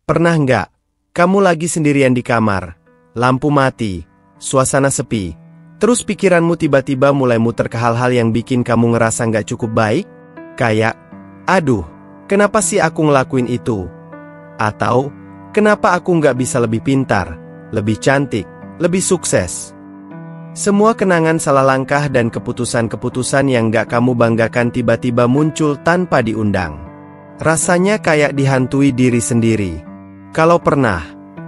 Pernah nggak, kamu lagi sendirian di kamar, lampu mati, suasana sepi, terus pikiranmu tiba-tiba mulai muter ke hal-hal yang bikin kamu ngerasa nggak cukup baik? Kayak, aduh, kenapa sih aku ngelakuin itu? Atau, kenapa aku nggak bisa lebih pintar, lebih cantik, lebih sukses? Semua kenangan salah langkah dan keputusan-keputusan yang nggak kamu banggakan tiba-tiba muncul tanpa diundang. Rasanya kayak dihantui diri sendiri. Kalau pernah,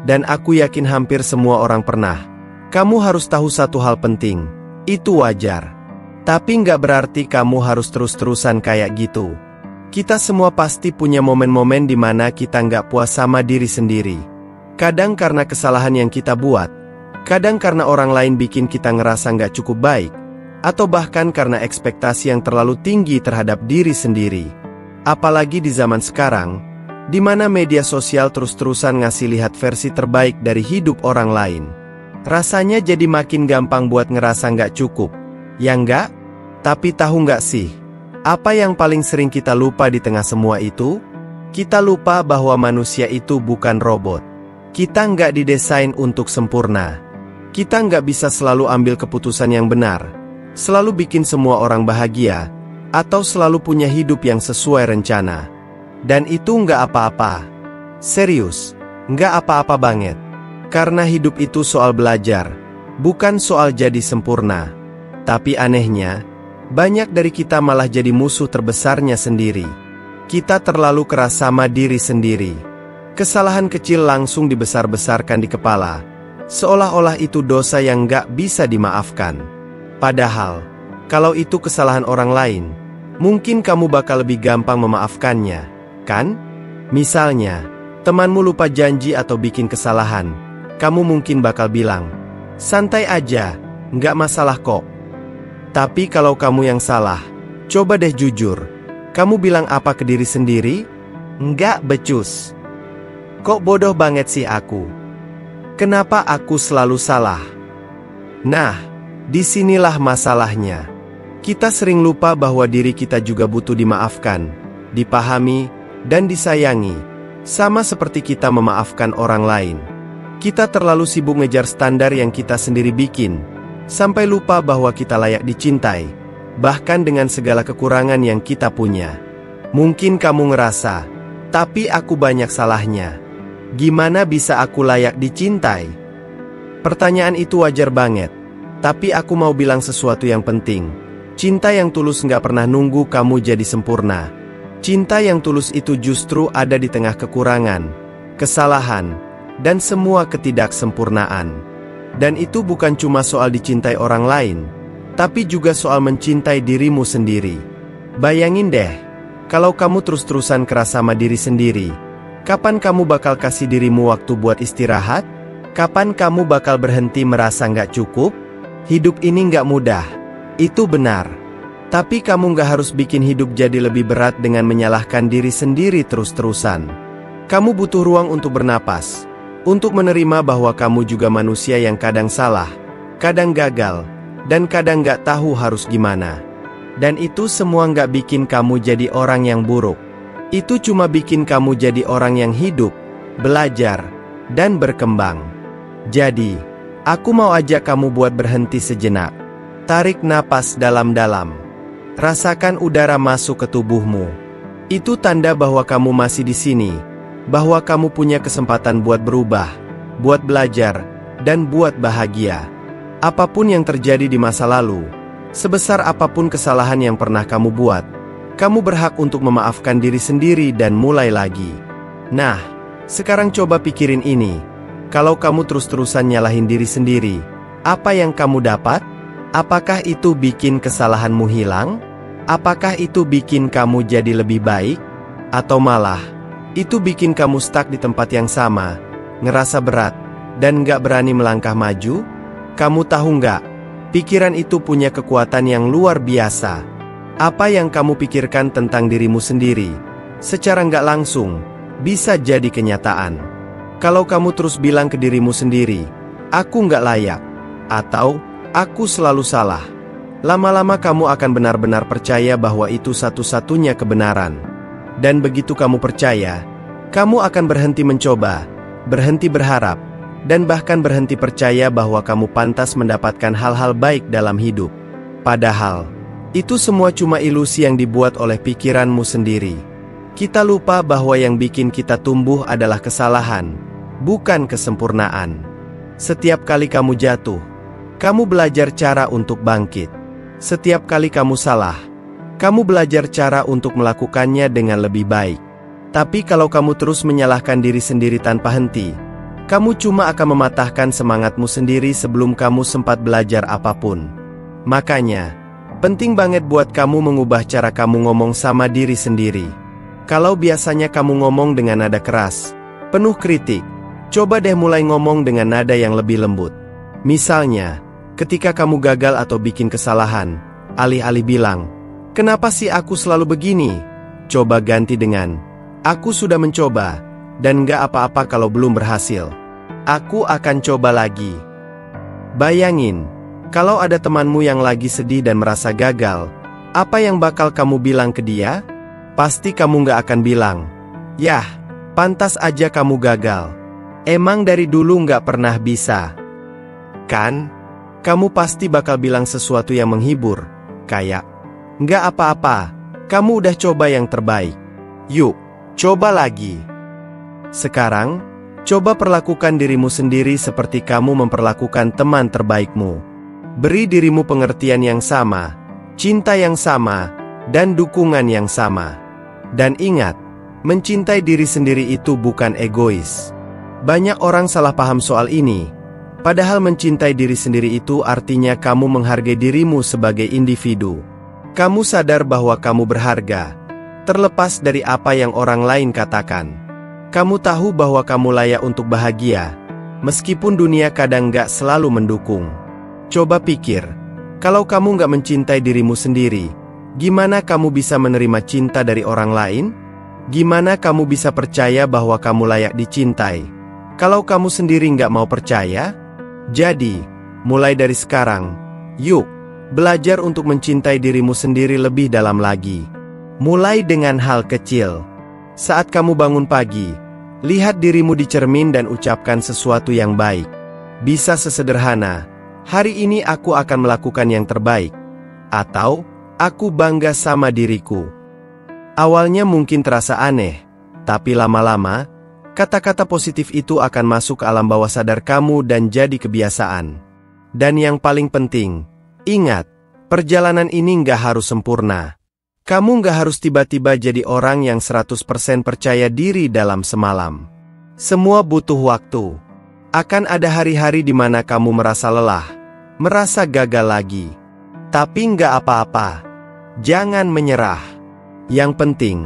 dan aku yakin hampir semua orang pernah, kamu harus tahu satu hal penting, itu wajar. Tapi nggak berarti kamu harus terus-terusan kayak gitu. Kita semua pasti punya momen-momen di mana kita nggak puas sama diri sendiri. Kadang karena kesalahan yang kita buat, kadang karena orang lain bikin kita ngerasa nggak cukup baik, atau bahkan karena ekspektasi yang terlalu tinggi terhadap diri sendiri. Apalagi di zaman sekarang, di mana media sosial terus-terusan ngasih lihat versi terbaik dari hidup orang lain. Rasanya jadi makin gampang buat ngerasa nggak cukup. Ya nggak? Tapi tahu nggak sih, apa yang paling sering kita lupa di tengah semua itu? Kita lupa bahwa manusia itu bukan robot. Kita nggak didesain untuk sempurna. Kita nggak bisa selalu ambil keputusan yang benar, selalu bikin semua orang bahagia, atau selalu punya hidup yang sesuai rencana. Dan itu nggak apa-apa. Serius, nggak apa-apa banget. Karena hidup itu soal belajar, bukan soal jadi sempurna. Tapi anehnya, banyak dari kita malah jadi musuh terbesarnya sendiri. Kita terlalu keras sama diri sendiri. Kesalahan kecil langsung dibesar-besarkan di kepala, seolah-olah itu dosa yang nggak bisa dimaafkan. Padahal, kalau itu kesalahan orang lain, mungkin kamu bakal lebih gampang memaafkannya. Kan? Misalnya, temanmu lupa janji atau bikin kesalahan, kamu mungkin bakal bilang, santai aja, nggak masalah kok. Tapi kalau kamu yang salah, coba deh jujur, kamu bilang apa ke diri sendiri? Nggak becus. Kok bodoh banget sih aku? Kenapa aku selalu salah? Nah, disinilah masalahnya. Kita sering lupa bahwa diri kita juga butuh dimaafkan, dipahami, dan disayangi, sama seperti kita memaafkan orang lain. Kita terlalu sibuk ngejar standar yang kita sendiri bikin, sampai lupa bahwa kita layak dicintai, bahkan dengan segala kekurangan yang kita punya. Mungkin kamu ngerasa, tapi aku banyak salahnya. Gimana bisa aku layak dicintai? Pertanyaan itu wajar banget, tapi aku mau bilang sesuatu yang penting. Cinta yang tulus nggak pernah nunggu kamu jadi sempurna. Cinta yang tulus itu justru ada di tengah kekurangan, kesalahan, dan semua ketidaksempurnaan. Dan itu bukan cuma soal dicintai orang lain, tapi juga soal mencintai dirimu sendiri. Bayangin deh, kalau kamu terus-terusan keras sama diri sendiri, kapan kamu bakal kasih dirimu waktu buat istirahat? Kapan kamu bakal berhenti merasa nggak cukup? Hidup ini nggak mudah, itu benar. Tapi kamu nggak harus bikin hidup jadi lebih berat dengan menyalahkan diri sendiri terus-terusan. Kamu butuh ruang untuk bernapas, untuk menerima bahwa kamu juga manusia yang kadang salah, kadang gagal, dan kadang nggak tahu harus gimana. Dan itu semua nggak bikin kamu jadi orang yang buruk. Itu cuma bikin kamu jadi orang yang hidup, belajar, dan berkembang. Jadi, aku mau ajak kamu buat berhenti sejenak. Tarik napas dalam-dalam. Rasakan udara masuk ke tubuhmu. Itu tanda bahwa kamu masih di sini, bahwa kamu punya kesempatan buat berubah, buat belajar, dan buat bahagia. Apapun yang terjadi di masa lalu, sebesar apapun kesalahan yang pernah kamu buat, kamu berhak untuk memaafkan diri sendiri dan mulai lagi. Nah, sekarang coba pikirin ini. Kalau kamu terus-terusan nyalahin diri sendiri, apa yang kamu dapat? Apakah itu bikin kesalahanmu hilang? Apakah itu bikin kamu jadi lebih baik? Atau malah, itu bikin kamu stuck di tempat yang sama, ngerasa berat, dan nggak berani melangkah maju? Kamu tahu nggak, pikiran itu punya kekuatan yang luar biasa. Apa yang kamu pikirkan tentang dirimu sendiri, secara nggak langsung, bisa jadi kenyataan. Kalau kamu terus bilang ke dirimu sendiri, aku nggak layak, atau aku selalu salah, lama-lama kamu akan benar-benar percaya bahwa itu satu-satunya kebenaran. Dan begitu kamu percaya, Kamu akan berhenti mencoba, berhenti berharap, dan bahkan berhenti percaya bahwa kamu pantas mendapatkan hal-hal baik dalam hidup. Padahal, itu semua cuma ilusi yang dibuat oleh pikiranmu sendiri. Kita lupa bahwa yang bikin kita tumbuh adalah kesalahan, bukan kesempurnaan. Setiap kali kamu jatuh, kamu belajar cara untuk bangkit. Setiap kali kamu salah, kamu belajar cara untuk melakukannya dengan lebih baik. Tapi kalau kamu terus menyalahkan diri sendiri tanpa henti, kamu cuma akan mematahkan semangatmu sendiri sebelum kamu sempat belajar apapun. Makanya, penting banget buat kamu mengubah cara kamu ngomong sama diri sendiri. Kalau biasanya kamu ngomong dengan nada keras, penuh kritik, coba deh mulai ngomong dengan nada yang lebih lembut. Misalnya, ketika kamu gagal atau bikin kesalahan, alih-alih bilang, "Kenapa sih aku selalu begini?" Coba ganti dengan, "Aku sudah mencoba, dan gak apa-apa kalau belum berhasil. Aku akan coba lagi." Bayangin, kalau ada temanmu yang lagi sedih dan merasa gagal, apa yang bakal kamu bilang ke dia? Pasti kamu gak akan bilang, "Yah, pantas aja kamu gagal. Emang dari dulu gak pernah bisa." Kan? Kamu pasti bakal bilang sesuatu yang menghibur, kayak, "Gak apa-apa, kamu udah coba yang terbaik. Yuk, coba lagi." Sekarang, coba perlakukan dirimu sendiri seperti kamu memperlakukan teman terbaikmu. Beri dirimu pengertian yang sama, cinta yang sama, dan dukungan yang sama. Dan ingat, mencintai diri sendiri itu bukan egois. Banyak orang salah paham soal ini, padahal mencintai diri sendiri itu artinya kamu menghargai dirimu sebagai individu. Kamu sadar bahwa kamu berharga, terlepas dari apa yang orang lain katakan. Kamu tahu bahwa kamu layak untuk bahagia, meskipun dunia kadang gak selalu mendukung. Coba pikir, kalau kamu gak mencintai dirimu sendiri, gimana kamu bisa menerima cinta dari orang lain? Gimana kamu bisa percaya bahwa kamu layak dicintai, kalau kamu sendiri gak mau percaya? Jadi, mulai dari sekarang, yuk, belajar untuk mencintai dirimu sendiri lebih dalam lagi. Mulai dengan hal kecil. Saat kamu bangun pagi, lihat dirimu di cermin dan ucapkan sesuatu yang baik. Bisa sesederhana, "Hari ini aku akan melakukan yang terbaik." Atau, "Aku bangga sama diriku." Awalnya mungkin terasa aneh, tapi lama-lama, kata-kata positif itu akan masuk ke alam bawah sadar kamu dan jadi kebiasaan. Dan yang paling penting, ingat, perjalanan ini nggak harus sempurna. Kamu nggak harus tiba-tiba jadi orang yang 100% percaya diri dalam semalam. Semua butuh waktu. Akan ada hari-hari di mana kamu merasa lelah, merasa gagal lagi. Tapi nggak apa-apa. Jangan menyerah. Yang penting,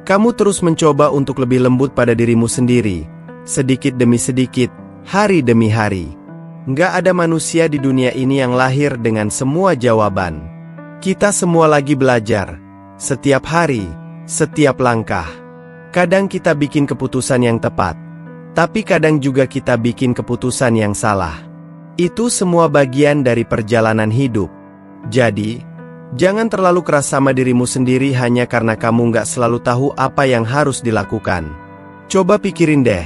kamu terus mencoba untuk lebih lembut pada dirimu sendiri, sedikit demi sedikit, hari demi hari. Nggak ada manusia di dunia ini yang lahir dengan semua jawaban. Kita semua lagi belajar. Setiap hari, setiap langkah. Kadang kita bikin keputusan yang tepat, tapi kadang juga kita bikin keputusan yang salah. Itu semua bagian dari perjalanan hidup. Jadi, jangan terlalu keras sama dirimu sendiri hanya karena kamu nggak selalu tahu apa yang harus dilakukan. Coba pikirin deh,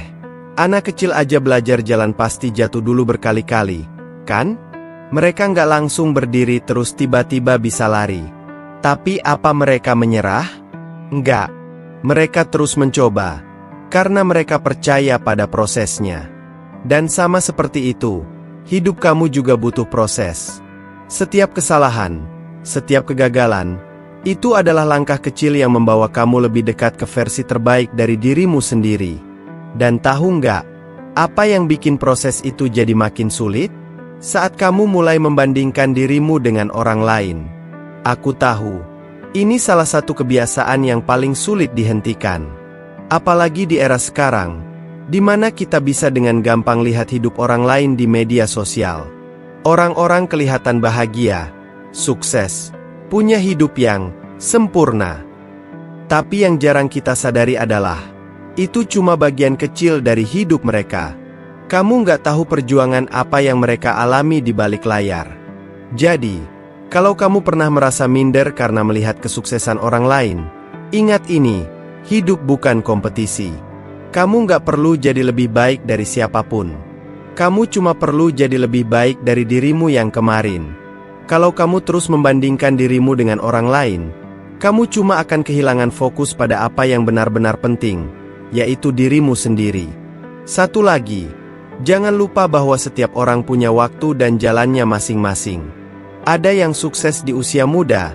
anak kecil aja belajar jalan pasti jatuh dulu berkali-kali, kan? Mereka nggak langsung berdiri terus tiba-tiba bisa lari. Tapi apa mereka menyerah? Enggak. Mereka terus mencoba, karena mereka percaya pada prosesnya. Dan sama seperti itu, hidup kamu juga butuh proses. Setiap kesalahan, setiap kegagalan, itu adalah langkah kecil yang membawa kamu lebih dekat ke versi terbaik dari dirimu sendiri. Dan tahu nggak, apa yang bikin proses itu jadi makin sulit? Saat kamu mulai membandingkan dirimu dengan orang lain. Aku tahu, ini salah satu kebiasaan yang paling sulit dihentikan. Apalagi di era sekarang, di mana kita bisa dengan gampang lihat hidup orang lain di media sosial. Orang-orang kelihatan bahagia, sukses, punya hidup yang sempurna. Tapi yang jarang kita sadari adalah, itu cuma bagian kecil dari hidup mereka. Kamu nggak tahu perjuangan apa yang mereka alami di balik layar. Jadi, kalau kamu pernah merasa minder karena melihat kesuksesan orang lain, ingat ini, hidup bukan kompetisi. Kamu nggak perlu jadi lebih baik dari siapapun. Kamu cuma perlu jadi lebih baik dari dirimu yang kemarin. Kalau kamu terus membandingkan dirimu dengan orang lain, kamu cuma akan kehilangan fokus pada apa yang benar-benar penting, yaitu dirimu sendiri. Satu lagi, jangan lupa bahwa setiap orang punya waktu dan jalannya masing-masing. Ada yang sukses di usia muda,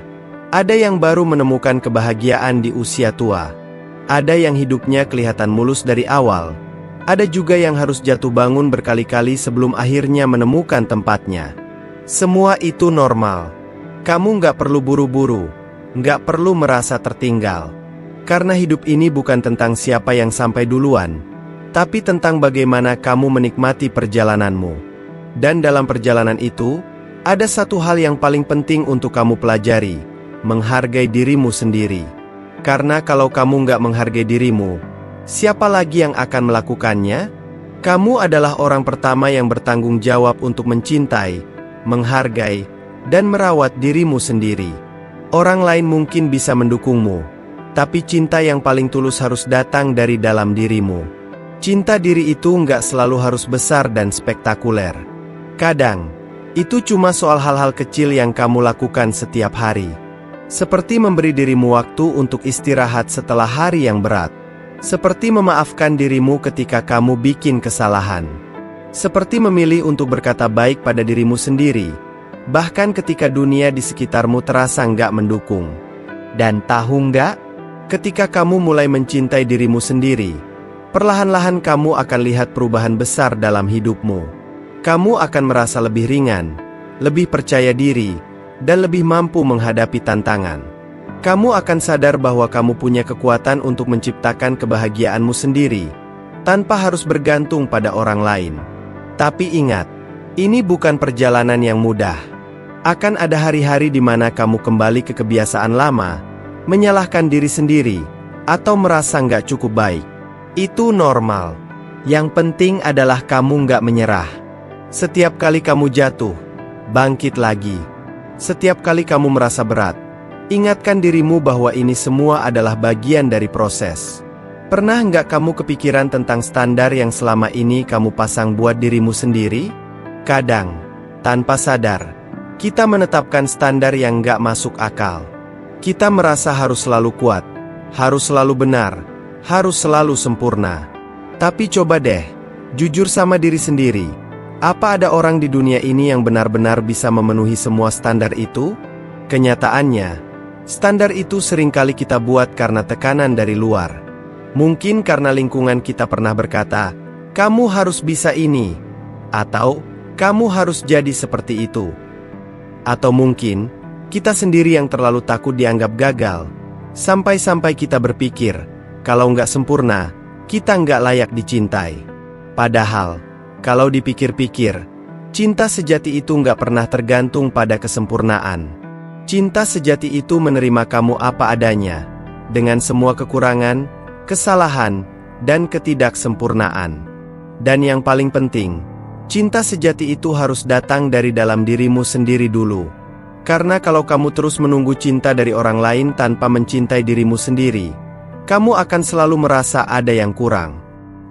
ada yang baru menemukan kebahagiaan di usia tua. Ada yang hidupnya kelihatan mulus dari awal, ada juga yang harus jatuh bangun berkali-kali sebelum akhirnya menemukan tempatnya. Semua itu normal. Kamu nggak perlu buru-buru, nggak perlu merasa tertinggal. Karena hidup ini bukan tentang siapa yang sampai duluan, tapi tentang bagaimana kamu menikmati perjalananmu. Dan dalam perjalanan itu, ada satu hal yang paling penting untuk kamu pelajari, menghargai dirimu sendiri. Karena kalau kamu nggak menghargai dirimu, siapa lagi yang akan melakukannya? Kamu adalah orang pertama yang bertanggung jawab untuk mencintai, menghargai, dan merawat dirimu sendiri. Orang lain mungkin bisa mendukungmu, tapi cinta yang paling tulus harus datang dari dalam dirimu. Cinta diri itu nggak selalu harus besar dan spektakuler. Kadang, itu cuma soal hal-hal kecil yang kamu lakukan setiap hari. Seperti memberi dirimu waktu untuk istirahat setelah hari yang berat. Seperti memaafkan dirimu ketika kamu bikin kesalahan. Seperti memilih untuk berkata baik pada dirimu sendiri, bahkan ketika dunia di sekitarmu terasa nggak mendukung. Dan tahu nggak? Ketika kamu mulai mencintai dirimu sendiri, perlahan-lahan kamu akan lihat perubahan besar dalam hidupmu. Kamu akan merasa lebih ringan, lebih percaya diri, dan lebih mampu menghadapi tantangan. Kamu akan sadar bahwa kamu punya kekuatan untuk menciptakan kebahagiaanmu sendiri, tanpa harus bergantung pada orang lain. Tapi ingat, ini bukan perjalanan yang mudah. Akan ada hari-hari di mana kamu kembali ke kebiasaan lama, menyalahkan diri sendiri, atau merasa nggak cukup baik. Itu normal. Yang penting adalah kamu nggak menyerah. Setiap kali kamu jatuh, bangkit lagi. Setiap kali kamu merasa berat, ingatkan dirimu bahwa ini semua adalah bagian dari proses. Pernah nggak kamu kepikiran tentang standar yang selama ini kamu pasang buat dirimu sendiri? Kadang, tanpa sadar, kita menetapkan standar yang nggak masuk akal. Kita merasa harus selalu kuat, harus selalu benar, harus selalu sempurna. Tapi coba deh, jujur sama diri sendiri. Apa ada orang di dunia ini yang benar-benar bisa memenuhi semua standar itu? Kenyataannya, standar itu seringkali kita buat karena tekanan dari luar. Mungkin karena lingkungan kita pernah berkata, kamu harus bisa ini, atau kamu harus jadi seperti itu. Atau mungkin, kita sendiri yang terlalu takut dianggap gagal, sampai-sampai kita berpikir, kalau nggak sempurna, kita nggak layak dicintai. Padahal, kalau dipikir-pikir, cinta sejati itu nggak pernah tergantung pada kesempurnaan. Cinta sejati itu menerima kamu apa adanya, dengan semua kekurangan, kesalahan, dan ketidaksempurnaan. Dan yang paling penting, cinta sejati itu harus datang dari dalam dirimu sendiri dulu. Karena kalau kamu terus menunggu cinta dari orang lain tanpa mencintai dirimu sendiri, kamu akan selalu merasa ada yang kurang.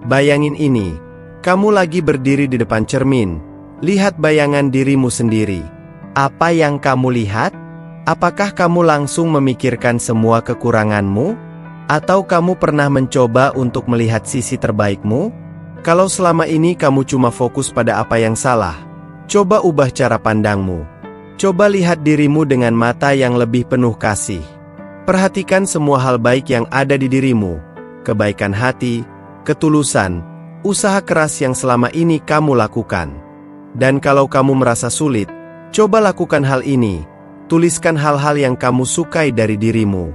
Bayangin ini. Kamu lagi berdiri di depan cermin, lihat bayangan dirimu sendiri. Apa yang kamu lihat? Apakah kamu langsung memikirkan semua kekuranganmu? Atau kamu pernah mencoba untuk melihat sisi terbaikmu? Kalau selama ini kamu cuma fokus pada apa yang salah, coba ubah cara pandangmu. Coba lihat dirimu dengan mata yang lebih penuh kasih. Perhatikan semua hal baik yang ada di dirimu, kebaikan hati, ketulusan, usaha keras yang selama ini kamu lakukan. Dan kalau kamu merasa sulit, coba lakukan hal ini. Tuliskan hal-hal yang kamu sukai dari dirimu.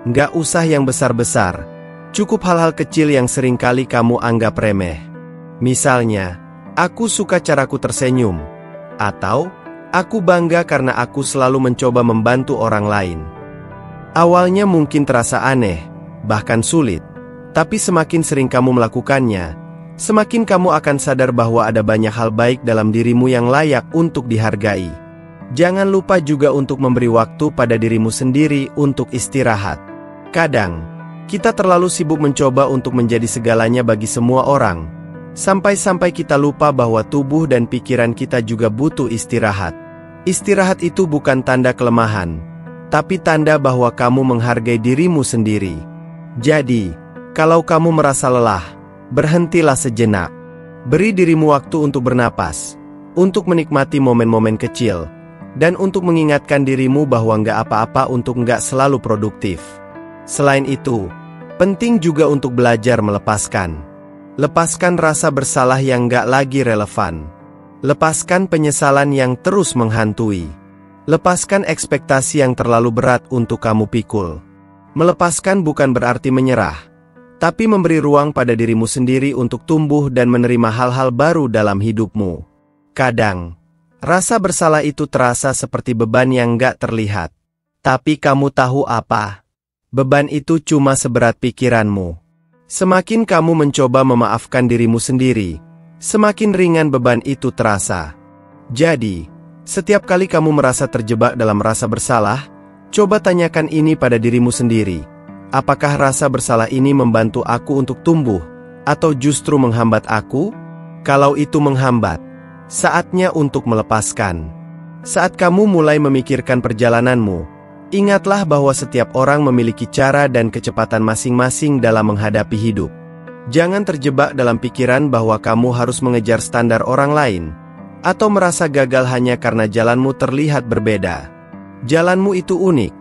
Nggak usah yang besar-besar, cukup hal-hal kecil yang seringkali kamu anggap remeh. Misalnya, aku suka caraku tersenyum. Atau, aku bangga karena aku selalu mencoba membantu orang lain. Awalnya mungkin terasa aneh, bahkan sulit. Tapi semakin sering kamu melakukannya, semakin kamu akan sadar bahwa ada banyak hal baik dalam dirimu yang layak untuk dihargai. Jangan lupa juga untuk memberi waktu pada dirimu sendiri untuk istirahat. Kadang, Kita terlalu sibuk mencoba untuk menjadi segalanya bagi semua orang, sampai-sampai kita lupa bahwa tubuh dan pikiran kita juga butuh istirahat. Istirahat itu bukan tanda kelemahan, tapi tanda bahwa kamu menghargai dirimu sendiri. Jadi, kalau kamu merasa lelah, berhentilah sejenak. Beri dirimu waktu untuk bernapas, untuk menikmati momen-momen kecil, dan untuk mengingatkan dirimu bahwa nggak apa-apa untuk nggak selalu produktif. Selain itu, penting juga untuk belajar melepaskan. Lepaskan rasa bersalah yang nggak lagi relevan. Lepaskan penyesalan yang terus menghantui. Lepaskan ekspektasi yang terlalu berat untuk kamu pikul. Melepaskan bukan berarti menyerah, tapi memberi ruang pada dirimu sendiri untuk tumbuh dan menerima hal-hal baru dalam hidupmu. Kadang, rasa bersalah itu terasa seperti beban yang nggak terlihat. Tapi kamu tahu apa? Beban itu cuma seberat pikiranmu. Semakin kamu mencoba memaafkan dirimu sendiri, semakin ringan beban itu terasa. Jadi, setiap kali kamu merasa terjebak dalam rasa bersalah, coba tanyakan ini pada dirimu sendiri. Apakah rasa bersalah ini membantu aku untuk tumbuh, atau justru menghambat aku? Kalau itu menghambat, saatnya untuk melepaskan. Saat kamu mulai memikirkan perjalananmu, ingatlah bahwa setiap orang memiliki cara dan kecepatan masing-masing dalam menghadapi hidup. Jangan terjebak dalam pikiran bahwa kamu harus mengejar standar orang lain, atau merasa gagal hanya karena jalanmu terlihat berbeda. Jalanmu itu unik,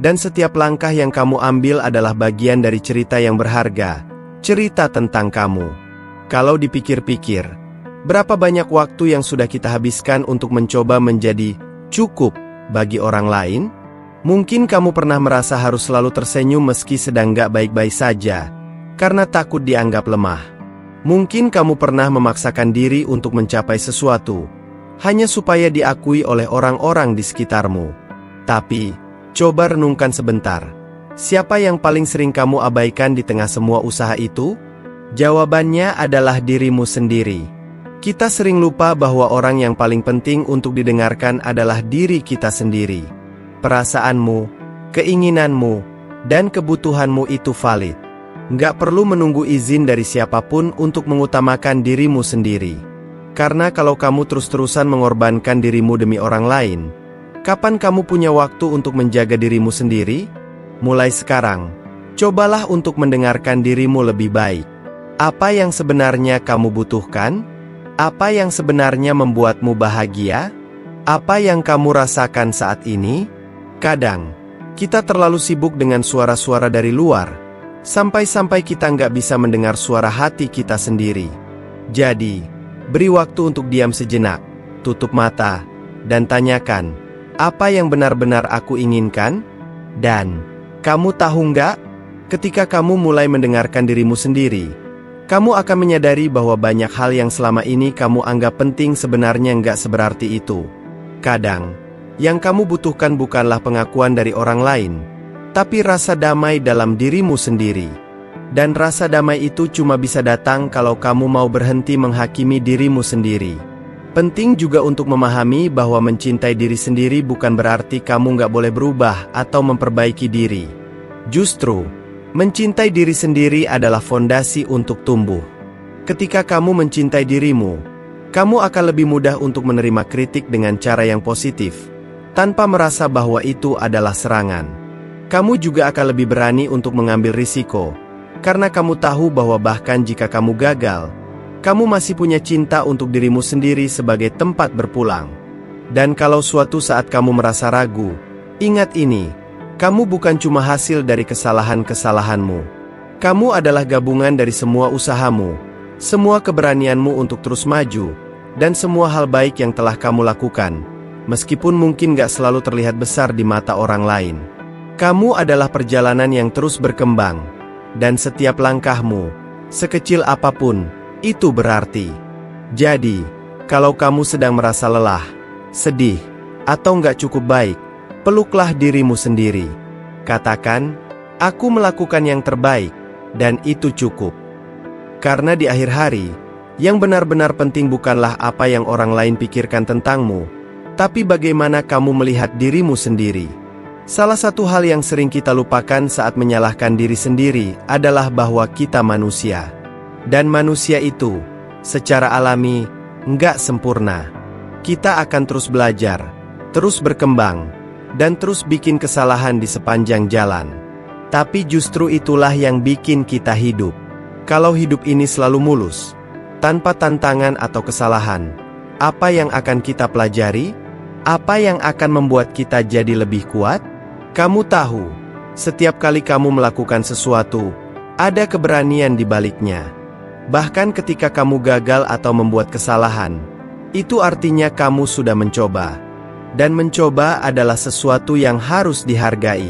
dan setiap langkah yang kamu ambil adalah bagian dari cerita yang berharga, cerita tentang kamu. Kalau dipikir-pikir, berapa banyak waktu yang sudah kita habiskan untuk mencoba menjadi cukup bagi orang lain? Mungkin kamu pernah merasa harus selalu tersenyum meski sedang gak baik-baik saja, karena takut dianggap lemah. Mungkin kamu pernah memaksakan diri untuk mencapai sesuatu, hanya supaya diakui oleh orang-orang di sekitarmu. Tapi, coba renungkan sebentar. Siapa yang paling sering kamu abaikan di tengah semua usaha itu? Jawabannya adalah dirimu sendiri. Kita sering lupa bahwa orang yang paling penting untuk didengarkan adalah diri kita sendiri. Perasaanmu, keinginanmu, dan kebutuhanmu itu valid. Nggak perlu menunggu izin dari siapapun untuk mengutamakan dirimu sendiri. Karena kalau kamu terus-terusan mengorbankan dirimu demi orang lain, kapan kamu punya waktu untuk menjaga dirimu sendiri? Mulai sekarang, cobalah untuk mendengarkan dirimu lebih baik. Apa yang sebenarnya kamu butuhkan? Apa yang sebenarnya membuatmu bahagia? Apa yang kamu rasakan saat ini? Kadang, kita terlalu sibuk dengan suara-suara dari luar, sampai-sampai kita nggak bisa mendengar suara hati kita sendiri. Jadi, beri waktu untuk diam sejenak, tutup mata, dan tanyakan, apa yang benar-benar aku inginkan? Dan, kamu tahu nggak? Ketika kamu mulai mendengarkan dirimu sendiri, kamu akan menyadari bahwa banyak hal yang selama ini kamu anggap penting sebenarnya nggak seberarti itu. Kadang, yang kamu butuhkan bukanlah pengakuan dari orang lain, tapi rasa damai dalam dirimu sendiri. Dan rasa damai itu cuma bisa datang kalau kamu mau berhenti menghakimi dirimu sendiri. Penting juga untuk memahami bahwa mencintai diri sendiri bukan berarti kamu nggak boleh berubah atau memperbaiki diri. Justru, mencintai diri sendiri adalah fondasi untuk tumbuh. Ketika kamu mencintai dirimu, kamu akan lebih mudah untuk menerima kritik dengan cara yang positif, tanpa merasa bahwa itu adalah serangan. Kamu juga akan lebih berani untuk mengambil risiko, karena kamu tahu bahwa bahkan jika kamu gagal, kamu masih punya cinta untuk dirimu sendiri sebagai tempat berpulang. Dan kalau suatu saat kamu merasa ragu, ingat ini, kamu bukan cuma hasil dari kesalahan-kesalahanmu. Kamu adalah gabungan dari semua usahamu, semua keberanianmu untuk terus maju, dan semua hal baik yang telah kamu lakukan. Meskipun mungkin gak selalu terlihat besar di mata orang lain. Kamu adalah perjalanan yang terus berkembang. Dan setiap langkahmu, sekecil apapun, itu berarti. Jadi, kalau kamu sedang merasa lelah, sedih, atau gak cukup baik, peluklah dirimu sendiri. Katakan, aku melakukan yang terbaik, dan itu cukup. Karena di akhir hari, yang benar-benar penting bukanlah apa yang orang lain pikirkan tentangmu, tapi bagaimana kamu melihat dirimu sendiri. Salah satu hal yang sering kita lupakan saat menyalahkan diri sendiri adalah bahwa kita manusia. Dan manusia itu, secara alami, nggak sempurna. Kita akan terus belajar, terus berkembang, dan terus bikin kesalahan di sepanjang jalan. Tapi justru itulah yang bikin kita hidup. Kalau hidup ini selalu mulus, tanpa tantangan atau kesalahan, apa yang akan kita pelajari? Apa yang akan membuat kita jadi lebih kuat? Kamu tahu, setiap kali kamu melakukan sesuatu, ada keberanian di baliknya. Bahkan ketika kamu gagal atau membuat kesalahan, itu artinya kamu sudah mencoba. Dan mencoba adalah sesuatu yang harus dihargai.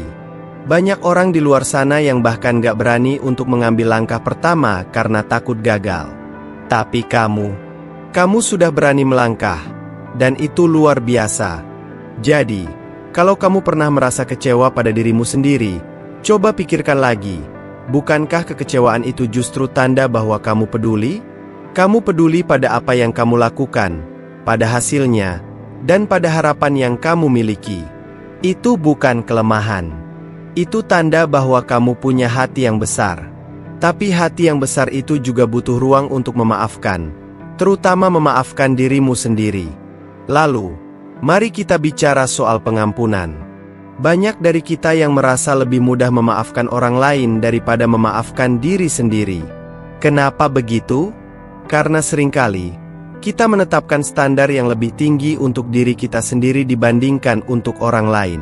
Banyak orang di luar sana yang bahkan gak berani untuk mengambil langkah pertama karena takut gagal. Tapi kamu sudah berani melangkah, dan itu luar biasa. Jadi, kalau kamu pernah merasa kecewa pada dirimu sendiri, coba pikirkan lagi, bukankah kekecewaan itu justru tanda bahwa kamu peduli? Kamu peduli pada apa yang kamu lakukan, pada hasilnya, dan pada harapan yang kamu miliki. Itu bukan kelemahan. Itu tanda bahwa kamu punya hati yang besar. Tapi hati yang besar itu juga butuh ruang untuk memaafkan, terutama memaafkan dirimu sendiri. Lalu, mari kita bicara soal pengampunan. Banyak dari kita yang merasa lebih mudah memaafkan orang lain daripada memaafkan diri sendiri. Kenapa begitu? Karena seringkali kita menetapkan standar yang lebih tinggi untuk diri kita sendiri dibandingkan untuk orang lain.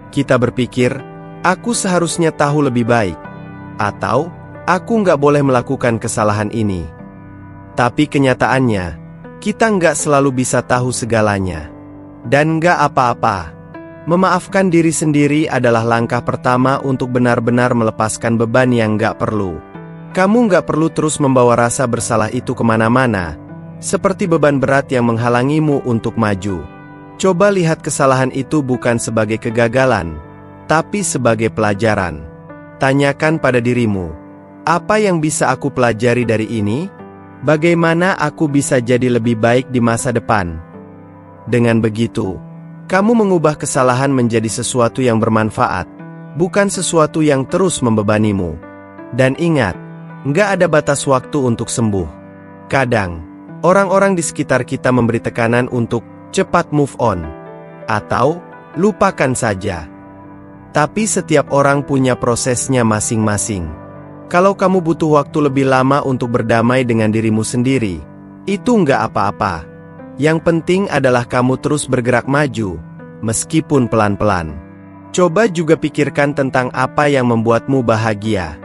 Kita berpikir, aku seharusnya tahu lebih baik, atau aku nggak boleh melakukan kesalahan ini. Tapi kenyataannya, kita nggak selalu bisa tahu segalanya. Dan nggak apa-apa. Memaafkan diri sendiri adalah langkah pertama untuk benar-benar melepaskan beban yang nggak perlu. Kamu nggak perlu terus membawa rasa bersalah itu kemana-mana, seperti beban berat yang menghalangimu untuk maju. Coba lihat kesalahan itu bukan sebagai kegagalan, tapi sebagai pelajaran. Tanyakan pada dirimu, apa yang bisa aku pelajari dari ini? Bagaimana aku bisa jadi lebih baik di masa depan? Dengan begitu, kamu mengubah kesalahan menjadi sesuatu yang bermanfaat, bukan sesuatu yang terus membebanimu. Dan ingat, nggak ada batas waktu untuk sembuh. Kadang, orang-orang di sekitar kita memberi tekanan untuk cepat move on, atau lupakan saja. Tapi setiap orang punya prosesnya masing-masing. Kalau kamu butuh waktu lebih lama untuk berdamai dengan dirimu sendiri, itu nggak apa-apa. Yang penting adalah kamu terus bergerak maju, meskipun pelan-pelan. Coba juga pikirkan tentang apa yang membuatmu bahagia.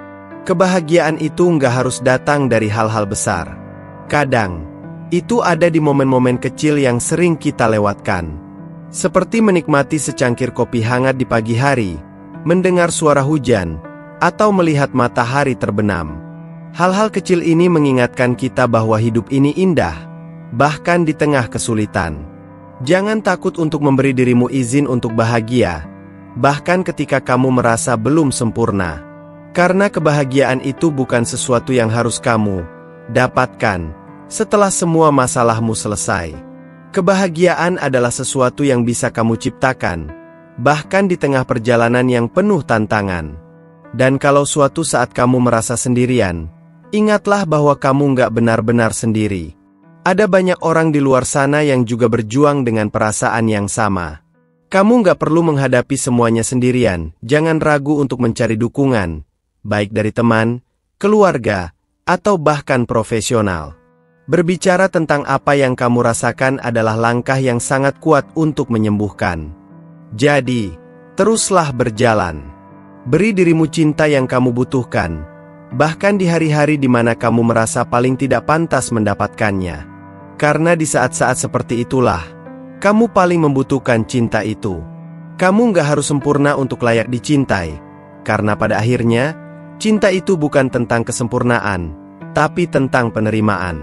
Kebahagiaan itu nggak harus datang dari hal-hal besar. Kadang, itu ada di momen-momen kecil yang sering kita lewatkan. Seperti menikmati secangkir kopi hangat di pagi hari, mendengar suara hujan, atau melihat matahari terbenam. Hal-hal kecil ini mengingatkan kita bahwa hidup ini indah, bahkan di tengah kesulitan. Jangan takut untuk memberi dirimu izin untuk bahagia, bahkan ketika kamu merasa belum sempurna. Karena kebahagiaan itu bukan sesuatu yang harus kamu dapatkan setelah semua masalahmu selesai. Kebahagiaan adalah sesuatu yang bisa kamu ciptakan, bahkan di tengah perjalanan yang penuh tantangan. Dan kalau suatu saat kamu merasa sendirian, ingatlah bahwa kamu nggak benar-benar sendiri. Ada banyak orang di luar sana yang juga berjuang dengan perasaan yang sama. Kamu nggak perlu menghadapi semuanya sendirian, jangan ragu untuk mencari dukungan, baik dari teman, keluarga, atau bahkan profesional. Berbicara tentang apa yang kamu rasakan adalah langkah yang sangat kuat untuk menyembuhkan. Jadi, teruslah berjalan. Beri dirimu cinta yang kamu butuhkan, bahkan di hari-hari di mana kamu merasa paling tidak pantas mendapatkannya. Karena di saat-saat seperti itulah, kamu paling membutuhkan cinta itu. Kamu nggak harus sempurna untuk layak dicintai, karena pada akhirnya, cinta itu bukan tentang kesempurnaan, tapi tentang penerimaan.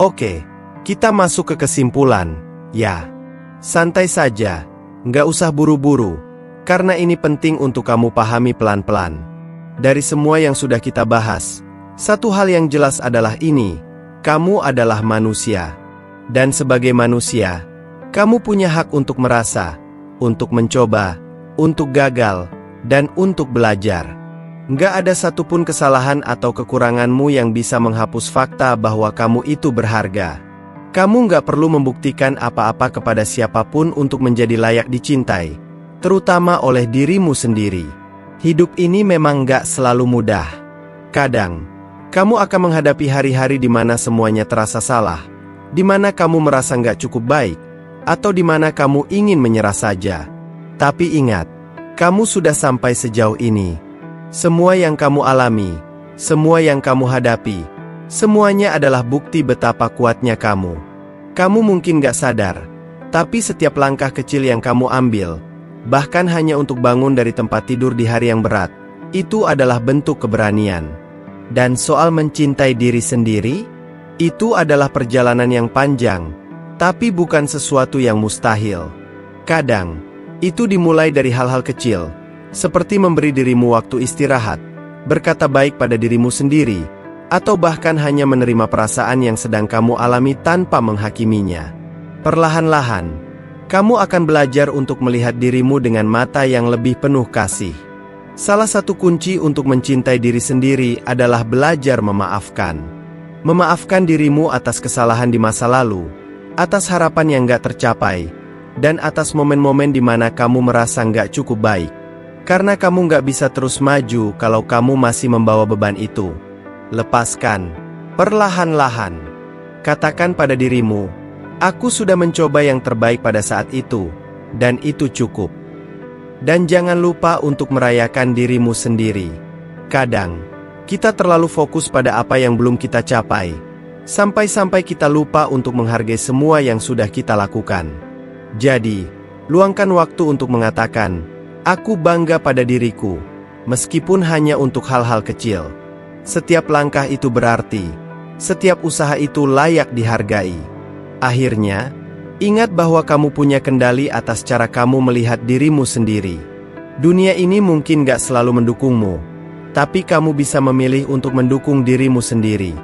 Oke, kita masuk ke kesimpulan, ya. Santai saja, nggak usah buru-buru, karena ini penting untuk kamu pahami pelan-pelan. Dari semua yang sudah kita bahas, satu hal yang jelas adalah ini, kamu adalah manusia. Dan sebagai manusia, kamu punya hak untuk merasa, untuk mencoba, untuk gagal, dan untuk belajar. Nggak ada satupun kesalahan atau kekuranganmu yang bisa menghapus fakta bahwa kamu itu berharga. Kamu nggak perlu membuktikan apa-apa kepada siapapun untuk menjadi layak dicintai, terutama oleh dirimu sendiri. Hidup ini memang nggak selalu mudah. Kadang, kamu akan menghadapi hari-hari di mana semuanya terasa salah, di mana kamu merasa nggak cukup baik, atau di mana kamu ingin menyerah saja. Tapi ingat, kamu sudah sampai sejauh ini. Semua yang kamu alami, semua yang kamu hadapi, semuanya adalah bukti betapa kuatnya kamu. Kamu mungkin gak sadar, tapi setiap langkah kecil yang kamu ambil, bahkan hanya untuk bangun dari tempat tidur di hari yang berat, itu adalah bentuk keberanian. Dan soal mencintai diri sendiri, itu adalah perjalanan yang panjang, tapi bukan sesuatu yang mustahil. Kadang, itu dimulai dari hal-hal kecil, seperti memberi dirimu waktu istirahat, berkata baik pada dirimu sendiri, atau bahkan hanya menerima perasaan yang sedang kamu alami tanpa menghakiminya. Perlahan-lahan, kamu akan belajar untuk melihat dirimu dengan mata yang lebih penuh kasih. Salah satu kunci untuk mencintai diri sendiri adalah belajar memaafkan. Memaafkan dirimu atas kesalahan di masa lalu, atas harapan yang gak tercapai, dan atas momen-momen di mana kamu merasa nggak cukup baik. Karena kamu nggak bisa terus maju kalau kamu masih membawa beban itu. Lepaskan, perlahan-lahan. Katakan pada dirimu, aku sudah mencoba yang terbaik pada saat itu, dan itu cukup. Dan jangan lupa untuk merayakan dirimu sendiri. Kadang, kita terlalu fokus pada apa yang belum kita capai, sampai-sampai kita lupa untuk menghargai semua yang sudah kita lakukan. Jadi, luangkan waktu untuk mengatakan, aku bangga pada diriku, meskipun hanya untuk hal-hal kecil. Setiap langkah itu berarti, setiap usaha itu layak dihargai. Akhirnya, ingat bahwa kamu punya kendali atas cara kamu melihat dirimu sendiri. Dunia ini mungkin gak selalu mendukungmu, tapi kamu bisa memilih untuk mendukung dirimu sendiri.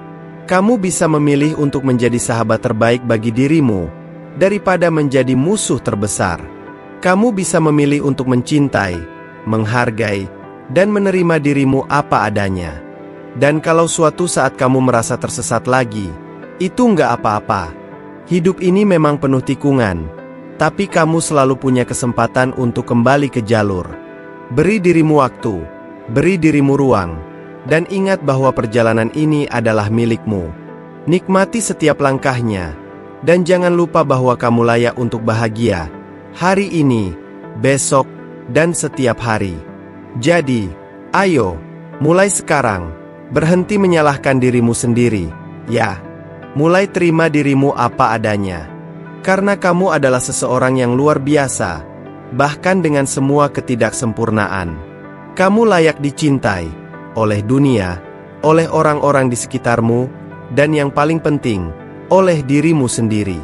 Kamu bisa memilih untuk menjadi sahabat terbaik bagi dirimu, daripada menjadi musuh terbesar. Kamu bisa memilih untuk mencintai, menghargai, dan menerima dirimu apa adanya. Dan kalau suatu saat kamu merasa tersesat lagi, itu nggak apa-apa. Hidup ini memang penuh tikungan, tapi kamu selalu punya kesempatan untuk kembali ke jalur. Beri dirimu waktu, beri dirimu ruang, dan ingat bahwa perjalanan ini adalah milikmu. Nikmati setiap langkahnya. Dan jangan lupa bahwa kamu layak untuk bahagia, hari ini, besok, dan setiap hari. Jadi, ayo, mulai sekarang, berhenti menyalahkan dirimu sendiri, ya. Mulai terima dirimu apa adanya. Karena kamu adalah seseorang yang luar biasa, bahkan dengan semua ketidaksempurnaan. Kamu layak dicintai, oleh dunia, oleh orang-orang di sekitarmu, dan yang paling penting, oleh dirimu sendiri.